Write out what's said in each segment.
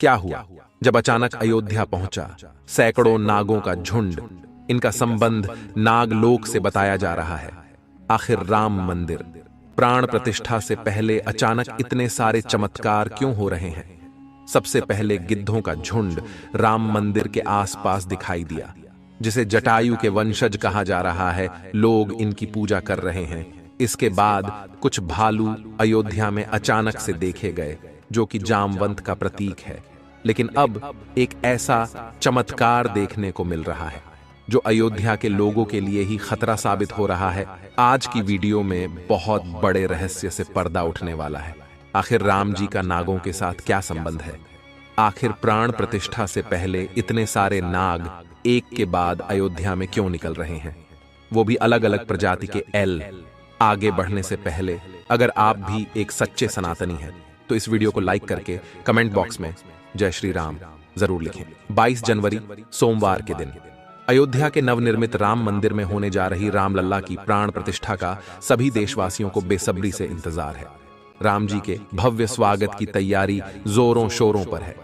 क्या हुआ जब अचानक अयोध्या पहुंचा? सैकड़ों नागों का झुंड, इनका संबंध नागलोक से बताया जा रहा है। आखिर राम मंदिर प्राण प्रतिष्ठा से पहले अचानक इतने सारे चमत्कार क्यों हो रहे हैं? सबसे पहले गिद्धों का झुंड राम मंदिर के आसपास दिखाई दिया, जिसे जटायु के वंशज कहा जा रहा है। लोग इनकी पूजा कर रहे हैं। इसके बाद कुछ भालू अयोध्या में अचानक से देखे गए, जो कि जामवंत का प्रतीक है। लेकिन अब एक ऐसा चमत्कार देखने को मिल रहा है जो अयोध्या के लोगों के लिए ही खतरा साबित हो रहा है। आज की वीडियो में बहुत बड़े रहस्य से पर्दा उठने वाला है। आखिर राम जी का नागों के साथ क्या संबंध है? आखिर प्राण प्रतिष्ठा से पहले इतने सारे नाग एक के बाद अयोध्या में क्यों निकल रहे हैं, वो भी अलग अलग प्रजाति के एल। आगे बढ़ने से पहले अगर आप भी एक सच्चे सनातनी हैं तो इस वीडियो को लाइक करके कमेंट बॉक्स में जय श्री राम जरूर लिखें। 22 जनवरी सोमवार के दिन अयोध्या के नवनिर्मित राम मंदिर में होने जा रही रामलला की प्राण प्रतिष्ठा का सभी देशवासियों को बेसब्री से इंतजार है। राम जी के भव्य स्वागत की तैयारी जोरों शोरों पर है।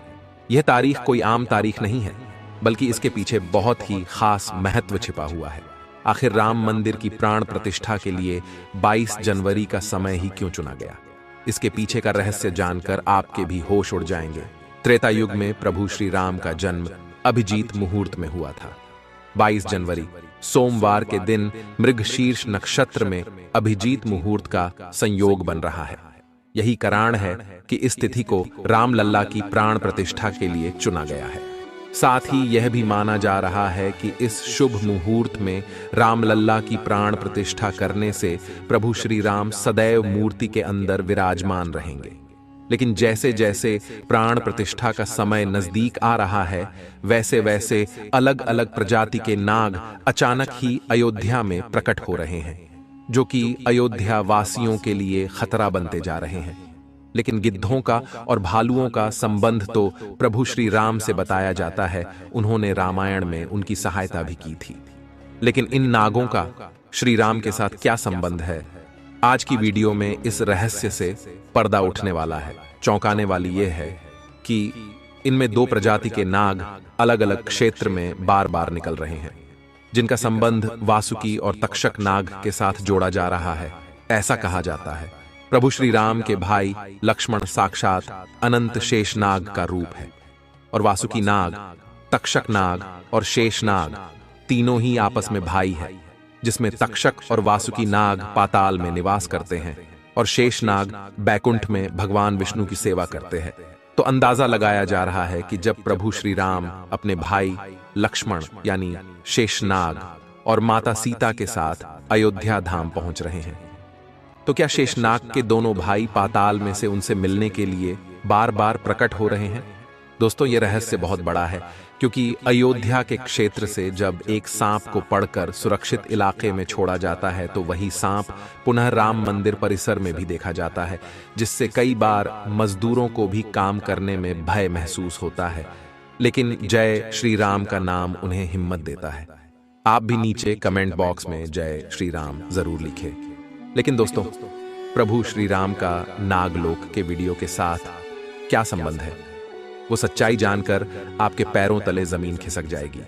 यह तारीख कोई आम तारीख नहीं है, बल्कि इसके पीछे बहुत ही खास महत्व छिपा हुआ है। आखिर राम मंदिर की प्राण प्रतिष्ठा के लिए 22 जनवरी का समय ही क्यों चुना गया? इसके पीछे का रहस्य जानकर आपके भी होश उड़ जाएंगे। त्रेता युग में प्रभु श्री राम का जन्म अभिजीत मुहूर्त में हुआ था। 22 जनवरी सोमवार के दिन मृगशीर्ष नक्षत्र में अभिजीत मुहूर्त का संयोग बन रहा है। यही कारण है कि इस तिथि को रामलला की प्राण प्रतिष्ठा के लिए चुना गया है। साथ ही यह भी माना जा रहा है कि इस शुभ मुहूर्त में रामलला की प्राण प्रतिष्ठा करने से प्रभु श्री राम सदैव मूर्ति के अंदर विराजमान रहेंगे। लेकिन जैसे जैसे प्राण प्रतिष्ठा का समय नजदीक आ रहा है, वैसे वैसे अलग अलग प्रजाति के नाग अचानक ही अयोध्या में प्रकट हो रहे हैं, जो कि अयोध्या वासियों के लिए खतरा बनते जा रहे हैं। लेकिन गिद्धों का और भालुओं का संबंध तो प्रभु श्री राम से बताया जाता है। उन्होंने रामायण में उनकी सहायता भी की थी। लेकिन इन नागों का श्री राम के साथ क्या संबंध है? आज की वीडियो में इस रहस्य से पर्दा उठने वाला है। चौंकाने वाली यह है कि इनमें दो प्रजाति के नाग अलग अलग क्षेत्र में बार बार निकल रहे हैं, जिनका संबंध वासुकी और तक्षक नाग के साथ जोड़ा जा रहा है। ऐसा कहा जाता है प्रभु श्री राम के भाई लक्ष्मण साक्षात अनंत शेषनाग का रूप है, और वासुकी नाग, तक्षक नाग और शेषनाग तीनों ही आपस में भाई है, जिसमें तक्षक और वासुकी नाग पाताल में निवास करते हैं और शेषनाग बैकुंठ में भगवान विष्णु की सेवा करते हैं। तो अंदाजा लगाया जा रहा है कि जब प्रभु श्री राम अपने भाई लक्ष्मण यानी शेषनाग और माता सीता के साथ अयोध्या धाम पहुंच रहे हैं, तो क्या शेषनाग के दोनों भाई पाताल में से उनसे मिलने के लिए बार बार प्रकट हो रहे हैं? दोस्तों, यह रहस्य बहुत बड़ा है, क्योंकि अयोध्या के क्षेत्र से जब एक सांप को पकड़कर सुरक्षित इलाके में छोड़ा जाता है, तो वही सांप पुनः राम मंदिर परिसर में भी देखा जाता है, जिससे कई बार मजदूरों को भी काम करने में भय महसूस होता है। लेकिन जय श्री राम का नाम उन्हें हिम्मत देता है। आप भी नीचे कमेंट बॉक्स में जय श्री राम जरूर लिखें। लेकिन दोस्तों, प्रभु श्री राम का नागलोक के वीडियो के साथ क्या संबंध है? वो सच्चाई जानकर आपके पैरों तले जमीन खिसक जाएगी,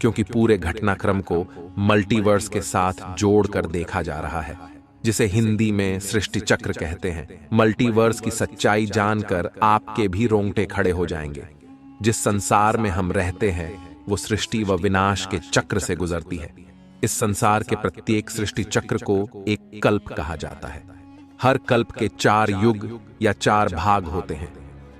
क्योंकि पूरे घटनाक्रम को मल्टीवर्स के साथ जोड़कर देखा जा रहा है, जिसे हिंदी में सृष्टि चक्र कहते हैं। मल्टीवर्स की सच्चाई जानकर आपके भी रोंगटे खड़े हो जाएंगे। जिस संसार में हम रहते हैं वो सृष्टि व विनाश के चक्र से गुजरती है। इस संसार के प्रत्येक सृष्टि चक्र को एक कल्प कहा जाता है। हर कल्प के 4 युग या 4 भाग होते हैं।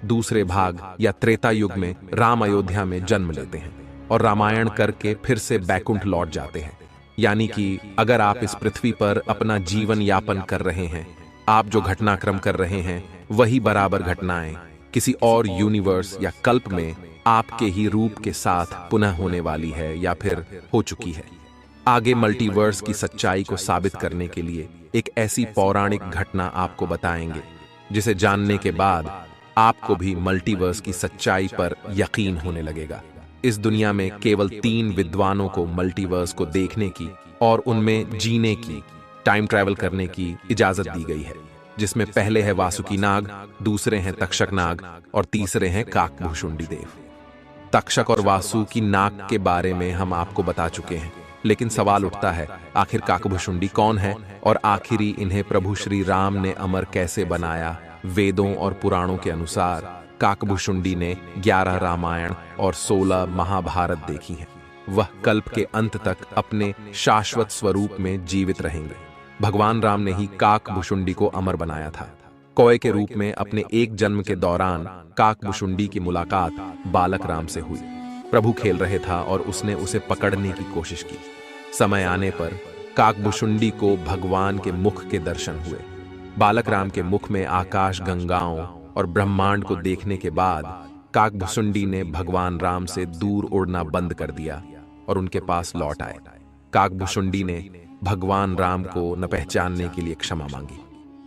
दूसरे भाग या त्रेता युग में राम अयोध्या में जन्म लेते हैं और रामायण करके फिर से बैकुंठ लौट जाते हैं। यानी कि अगर आप इस पृथ्वी पर अपना जीवन यापन कर रहे हैं, आप जो घटनाक्रम कर रहे हैं वही बराबर घटनाएं किसी और यूनिवर्स या कल्प में आपके ही रूप के साथ पुनः होने वाली है या फिर हो चुकी है। आगे मल्टीवर्स की सच्चाई को साबित करने के लिए एक ऐसी पौराणिक घटना आपको बताएंगे, जिसे जानने के बाद आपको भी मल्टीवर्स की सच्चाई पर यकीन होने लगेगा। इस दुनिया में केवल 3 विद्वानों को मल्टीवर्स को देखने की और उनमें जीने की, टाइम ट्रैवल करने की इजाजत दी गई है। जिसमें पहले है वासुकी नाग, दूसरे हैं तक्षक नाग और तीसरे हैं काकभुशुंडी देव। तक्षक और वासुकी नाग के बारे में हम आपको बता चुके हैं, लेकिन सवाल उठता है आखिर काकभुशुंडी कौन है और आखिरी इन्हें प्रभु श्री राम ने अमर कैसे बनाया। वेदों और पुराणों के अनुसार काकभुशुंडी ने 11 रामायण और 16 महाभारत देखी हैं। वह कल्प के अंत तक अपने शाश्वत स्वरूप में जीवित रहेंगे। भगवान राम ने ही काकभुशुंडी को अमर बनाया था। कौए के रूप में अपने एक जन्म के दौरान काकभुशुंडी की मुलाकात बालक राम से हुई। प्रभु खेल रहे था और उसने उसे पकड़ने की कोशिश की। समय आने पर काकभुशुंडी को भगवान के मुख के दर्शन हुए। बालक राम के मुख में आकाश गंगाओं और ब्रह्मांड को देखने के बाद काकभुशुंडी ने भगवान राम से दूर उड़ना बंद कर दिया और उनके पास लौट आए। काकभुशुंडी ने भगवान राम को न पहचानने के लिए क्षमा मांगी।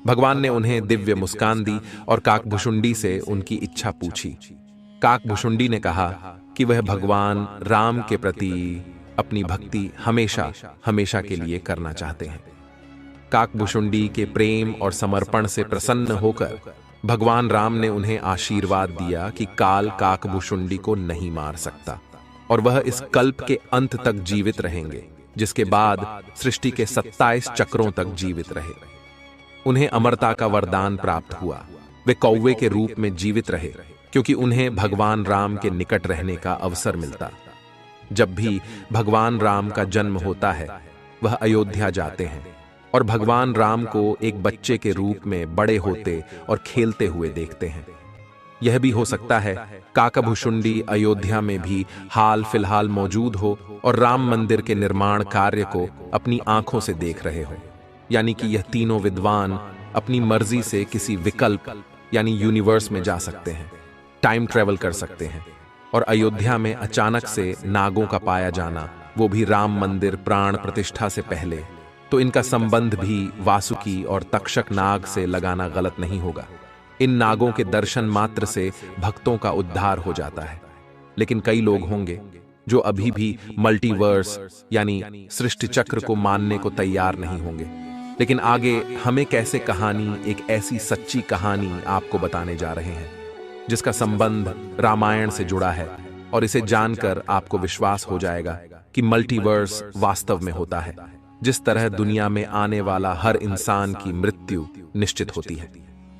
भगवान ने उन्हें दिव्य मुस्कान दी और काकभुशुंडी से उनकी इच्छा पूछी। काकभुशुंडी ने कहा कि वह भगवान राम के प्रति अपनी भक्ति हमेशा हमेशा के लिए करना चाहते हैं। काकभुशुंडी के प्रेम और समर्पण से प्रसन्न होकर भगवान राम ने उन्हें आशीर्वाद दिया कि काल काकभुशुंडी को नहीं मार सकता और वह इस कल्प के अंत तक जीवित रहेंगे, जिसके बाद सृष्टि के 27 चक्रों तक जीवित रहे। उन्हें अमरता का वरदान प्राप्त हुआ। वे कौवे के रूप में जीवित रहे क्योंकि उन्हें भगवान राम के निकट रहने का अवसर मिलता। जब भी भगवान राम का जन्म होता है, वह अयोध्या जाते हैं और भगवान राम को एक बच्चे के रूप में बड़े होते और खेलते हुए देखते हैं। यह भी हो सकता है काकभुशुंडी अयोध्या में भी हाल फिलहाल मौजूद हो और राम मंदिर के निर्माण कार्य को अपनी आंखों से देख रहे हो। यानी कि यह तीनों विद्वान अपनी मर्जी से किसी विकल्प यानी यूनिवर्स में जा सकते हैं, टाइम ट्रेवल कर सकते हैं। और अयोध्या में अचानक से नागों का पाया जाना, वो भी राम मंदिर प्राण प्रतिष्ठा से पहले, तो इनका संबंध भी वासुकी और तक्षक नाग से लगाना गलत नहीं होगा। इन नागों के दर्शन मात्र से भक्तों का उद्धार हो जाता है। लेकिन कई लोग होंगे जो अभी भी मल्टीवर्स यानी सृष्टि चक्र को मानने को तैयार नहीं होंगे। लेकिन आगे हमें कैसे कहानी, एक ऐसी सच्ची कहानी आपको बताने जा रहे हैं जिसका संबंध रामायण से जुड़ा है, और इसे जानकर आपको विश्वास हो जाएगा कि मल्टीवर्स वास्तव में होता है। जिस तरह दुनिया में आने वाला हर इंसान की मृत्यु निश्चित होती है,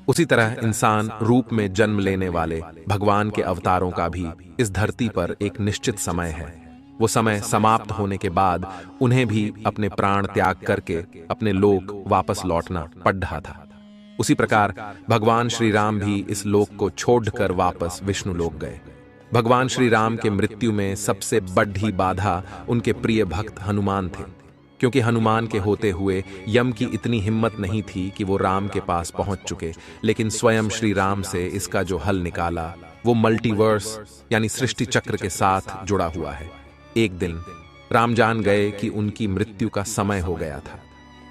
उसी तरह इंसान रूप में जन्म लेने वाले भगवान के अवतारों का भी इस धरती पर एक निश्चित समय है। वो समय समाप्त होने के बाद उन्हें भी अपने प्राण त्याग करके अपने लोक वापस लौटना पड़ रहा था। उसी प्रकार भगवान श्री राम भी इस लोक को छोड़कर वापस विष्णु लोक गए। भगवान श्री राम के मृत्यु में सबसे बड़ी बाधा उनके प्रिय भक्त हनुमान थे, क्योंकि हनुमान के होते हुए यम की इतनी हिम्मत नहीं थी कि वो राम के पास पहुंच चुके। लेकिन स्वयं श्री राम से इसका जो हल निकाला वो मल्टीवर्स यानी सृष्टि चक्र के साथ जुड़ा हुआ है। एक दिन राम जान गए कि उनकी मृत्यु का समय हो गया था।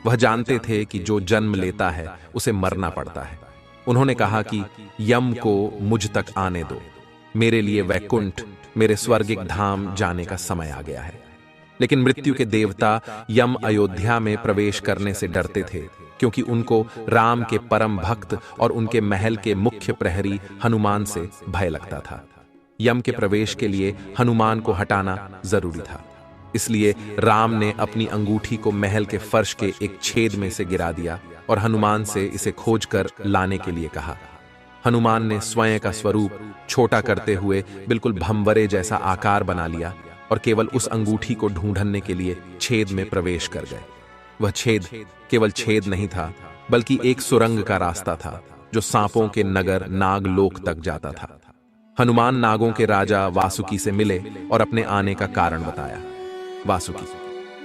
वह जानते थे कि जो जन्म लेता है उसे मरना पड़ता है। उन्होंने कहा कि यम को मुझ तक आने दो, मेरे लिए वैकुंठ, मेरे स्वर्गिक धाम जाने का समय आ गया है। लेकिन मृत्यु के देवता यम अयोध्या में प्रवेश करने से डरते थे, क्योंकि उनको राम के परम भक्त और उनके महल के मुख्य प्रहरी हनुमान से भय लगता था। यम के प्रवेश के लिए हनुमान को हटाना जरूरी था। इसलिए राम ने अपनी अंगूठी को महल के फर्श के एक छेद में से गिरा दिया और हनुमान से इसे खोजकर लाने के लिए कहा। हनुमान ने स्वयं का स्वरूप छोटा करते हुए बिल्कुल भंवरे जैसा आकार बना लिया और केवल उस अंगूठी को ढूंढने के लिए छेद में प्रवेश कर गए। वह छेद केवल छेद नहीं था, बल्कि एक सुरंग का रास्ता था जो सांपों के नगर नागलोक तक जाता था। हनुमान नागों के राजा वासुकी से मिले और अपने आने का कारण बताया। वासुकी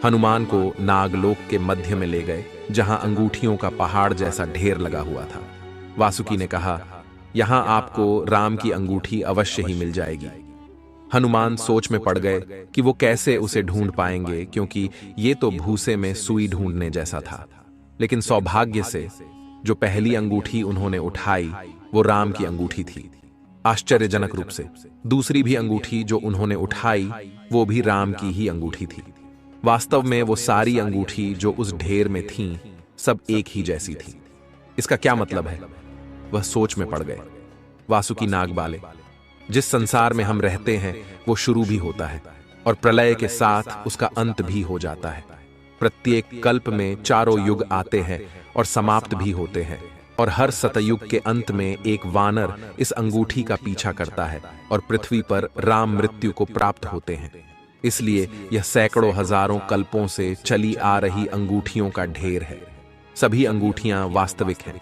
हनुमान को नागलोक के मध्य में ले गए, जहां अंगूठियों का पहाड़ जैसा ढेर लगा हुआ था। वासुकी ने कहा, यहां आपको राम की अंगूठी अवश्य ही मिल जाएगी। हनुमान सोच में पड़ गए कि वो कैसे उसे ढूंढ पाएंगे, क्योंकि ये तो भूसे में सुई ढूंढने जैसा था। लेकिन सौभाग्य से जो पहली अंगूठी उन्होंने उठाई वो राम की अंगूठी थी। आश्चर्यजनक रूप से दूसरी भी अंगूठी जो उन्होंने उठाई वो भी राम की ही अंगूठी थी। वास्तव में वो सारी अंगूठी जो उस ढेर में थीं, सब एक ही जैसी थी। इसका क्या मतलब है? वह सोच में पड़ गए। वासुकी नागबाले, जिस संसार में हम रहते हैं वो शुरू भी होता है और प्रलय के साथ उसका अंत भी हो जाता है। प्रत्येक कल्प में चारों युग आते हैं और समाप्त भी होते हैं, और हर सतयुग के अंत में एक वानर इस अंगूठी का पीछा करता है और पृथ्वी पर राम मृत्यु को प्राप्त होते हैं। इसलिए यह सैकड़ों हजारों कल्पों से चली आ रही अंगूठियों का ढेर है। सभी अंगूठियां वास्तविक हैं।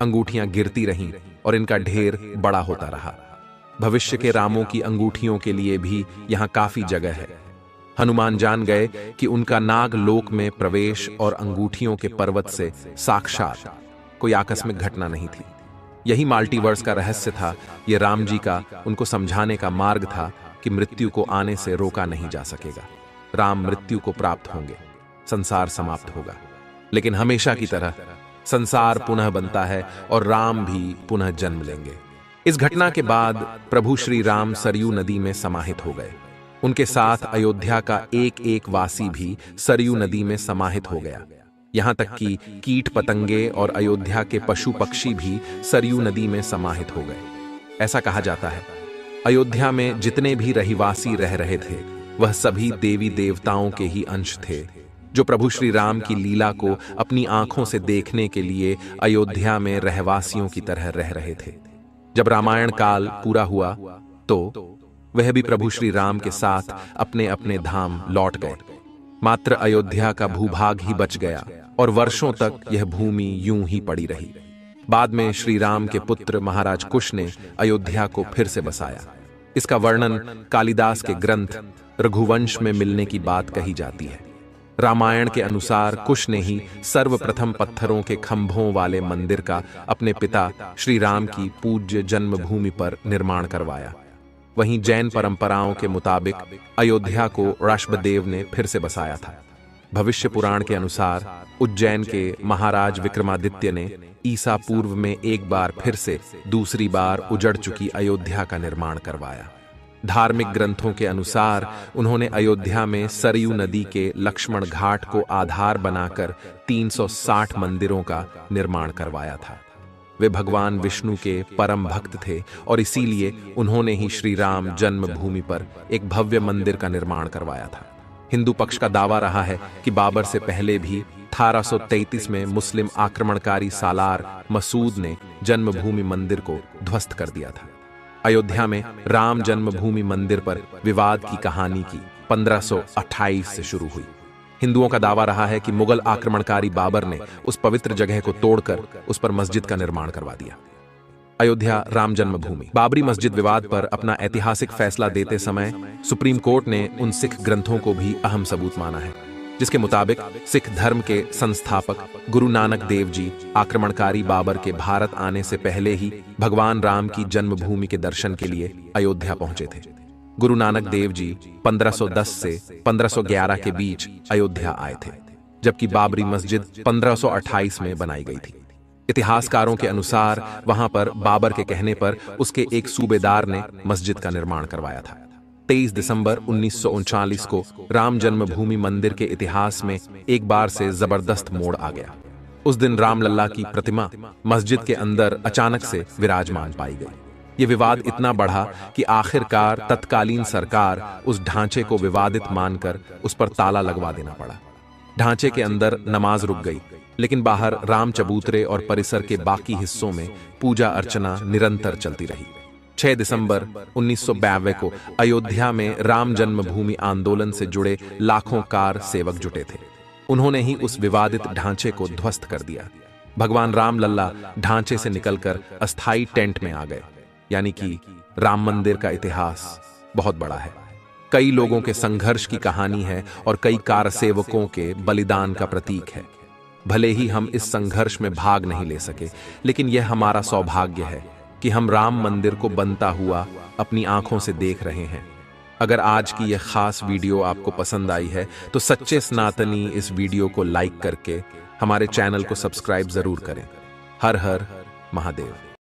अंगूठियां गिरती रहीं और इनका ढेर बड़ा होता रहा। भविष्य के रामों की अंगूठियों के लिए भी यहां काफी जगह है। हनुमान जान गए कि उनका नाग लोक में प्रवेश और अंगूठियों के पर्वत से साक्षात कोई आकस्मिक घटना नहीं थी। यही मल्टीवर्स का रहस्य था। यह राम जी का उनको समझाने का मार्ग था कि मृत्यु को आने से रोका नहीं जा सकेगा। राम मृत्यु को प्राप्त होंगे, संसार समाप्त होगा, लेकिन हमेशा की तरह संसार पुनः बनता है और राम भी पुनः जन्म लेंगे। इस घटना के बाद प्रभु श्री राम सरयू नदी में समाहित हो गए। उनके साथ अयोध्या का एक एक वासी भी सरयू नदी में समाहित हो गया। यहां तक कि कीट पतंगे और अयोध्या के पशु पक्षी भी सरयू नदी में समाहित हो गए। ऐसा कहा जाता है अयोध्या में जितने भी रहिवासी रह रहे थे वह सभी देवी देवताओं के ही अंश थे, जो प्रभु श्री राम की लीला को अपनी आंखों से देखने के लिए अयोध्या में रहवासियों की तरह रह रहे थे। जब रामायण काल पूरा हुआ तो वह भी प्रभु श्री राम के साथ अपने अपने धाम लौट गए। मात्र अयोध्या का भूभाग ही बच गया और वर्षों तक यह भूमि यूं ही पड़ी रही। बाद में श्री राम के पुत्र महाराज कुश ने अयोध्या को फिर से बसाया। इसका वर्णन कालिदास के ग्रंथ रघुवंश में मिलने की बात कही जाती है। रामायण के अनुसार कुश ने ही सर्वप्रथम पत्थरों के खंभों वाले मंदिर का अपने पिता श्री राम की पूज्य जन्मभूमि पर निर्माण करवाया। वहीं जैन परंपराओं के मुताबिक अयोध्या को ऋषभदेव ने फिर से बसाया था। भविष्य पुराण के अनुसार उज्जैन के महाराज विक्रमादित्य ने ईसा पूर्व में एक बार फिर से दूसरी बार उजड़ चुकी अयोध्या का निर्माण करवाया। धार्मिक ग्रंथों के अनुसार उन्होंने अयोध्या में सरयू नदी के लक्ष्मण घाट को आधार बनाकर 360 मंदिरों का निर्माण करवाया था। वे भगवान विष्णु के परम भक्त थे और इसीलिए उन्होंने ही श्री राम जन्मभूमि पर एक भव्य मंदिर का निर्माण करवाया था। हिंदू पक्ष का दावा रहा है कि बाबर से पहले भी 1833 में मुस्लिम आक्रमणकारी सालार मसूद ने जन्मभूमि मंदिर को ध्वस्त कर दिया था। अयोध्या में राम जन्मभूमि मंदिर पर विवाद की कहानी की 1528 से शुरू हुई। हिंदुओं का दावा रहा है कि मुगल आक्रमणकारी बाबर ने उस पवित्र जगह को तोड़कर उस पर मस्जिद का निर्माण करवा दिया। अयोध्या राम जन्मभूमि। बाबरी मस्जिद विवाद पर अपना ऐतिहासिक फैसला देते समय सुप्रीम कोर्ट ने उन सिख ग्रंथों को भी अहम सबूत माना है, जिसके मुताबिक सिख धर्म के संस्थापक गुरु नानक देव जी आक्रमणकारी बाबर के भारत आने से पहले ही भगवान राम की जन्मभूमि के दर्शन के लिए अयोध्या पहुंचे थे। गुरु नानक देव जी 1510 से 1511 के बीच अयोध्या आए थे, जबकि बाबरी मस्जिद 1528 में बनाई गई थी। इतिहासकारों के अनुसार वहां पर बाबर के कहने पर उसके एक सूबेदार ने मस्जिद का निर्माण करवाया था। 23 दिसंबर 1939 को राम जन्मभूमि मंदिर के इतिहास में एक बार से जबरदस्त मोड़ आ गया। उस दिन रामलल्ला की प्रतिमा मस्जिद के अंदर अचानक से विराजमान पाई गई। ये विवाद इतना बढ़ा कि आखिरकार तत्कालीन सरकार उस ढांचे को विवादित मानकर उस पर ताला लगवा देना पड़ा। ढांचे के अंदर नमाज रुक गई, लेकिन बाहर राम चबूतरे और परिसर के बाकी हिस्सों में पूजा अर्चना निरंतर चलती रही। 6 दिसंबर 1992 को अयोध्या में राम जन्मभूमि आंदोलन से जुड़े लाखों कार सेवक जुटे थे। उन्होंने ही उस विवादित ढांचे को ध्वस्त कर दिया। भगवान राम लल्ला ढांचे से निकलकर अस्थाई टेंट में आ गए। यानी कि राम मंदिर का इतिहास बहुत बड़ा है। कई लोगों के संघर्ष की कहानी है और कई कार सेवकों के बलिदान का प्रतीक है। भले ही हम इस संघर्ष में भाग नहीं ले सके, लेकिन यह हमारा सौभाग्य है कि हम राम मंदिर को बनता हुआ अपनी आंखों से देख रहे हैं। अगर आज की यह खास वीडियो आपको पसंद आई है तो सच्चे सनातनी इस वीडियो को लाइक करके हमारे चैनल को सब्सक्राइब जरूर करें। हर हर महादेव।